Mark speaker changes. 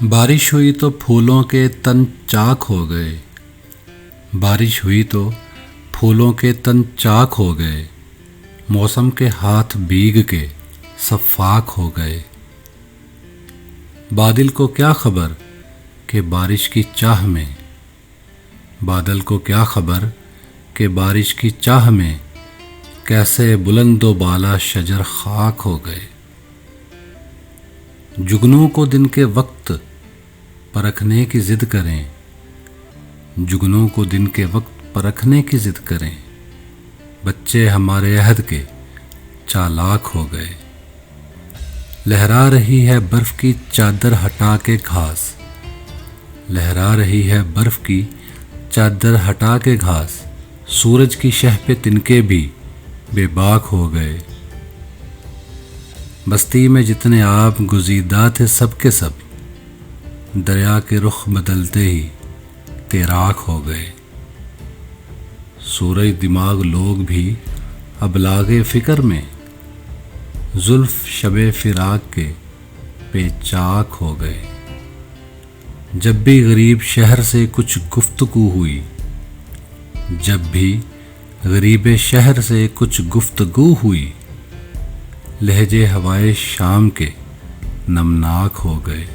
Speaker 1: بارش ہوئی تو پھولوں کے تن چاک ہو گئے، بارش ہوئی تو پھولوں کے تن چاک ہو گئے، موسم کے ہاتھ بھیگ کے سب فاک ہو گئے۔ بادل کو کیا خبر کہ بارش کی چاہ میں، بادل کو کیا خبر کہ بارش کی چاہ میں کیسے بلند و بالا شجر خاک ہو گئے۔ جگنوں کو دن کے وقت پرکھنے کی ضد کریں، جگنوں کو دن کے وقت پرکھنے کی ضد کریں، بچے ہمارے عہد کے چالاک ہو گئے۔ لہرا رہی ہے برف کی چادر ہٹا کے گھاس، لہرا رہی ہے برف کی چادر ہٹا کے گھاس، سورج کی شہ پہ تنکے بھی بے باک ہو گئے۔ بستی میں جتنے آب گزیدہ تھے سب کے سب دریا کے رخ بدلتے ہی تیراک ہو گئے۔ سورج دماغ لوگ بھی ابلاغ فکر میں زلف شب فراق کے بے چاک ہو گئے۔ جب بھی غریب شہر سے کچھ گفتگو ہوئی، جب بھی غریب شہر سے کچھ گفتگو ہوئی، لہجے ہوائے شام کے نمناک ہو گئے۔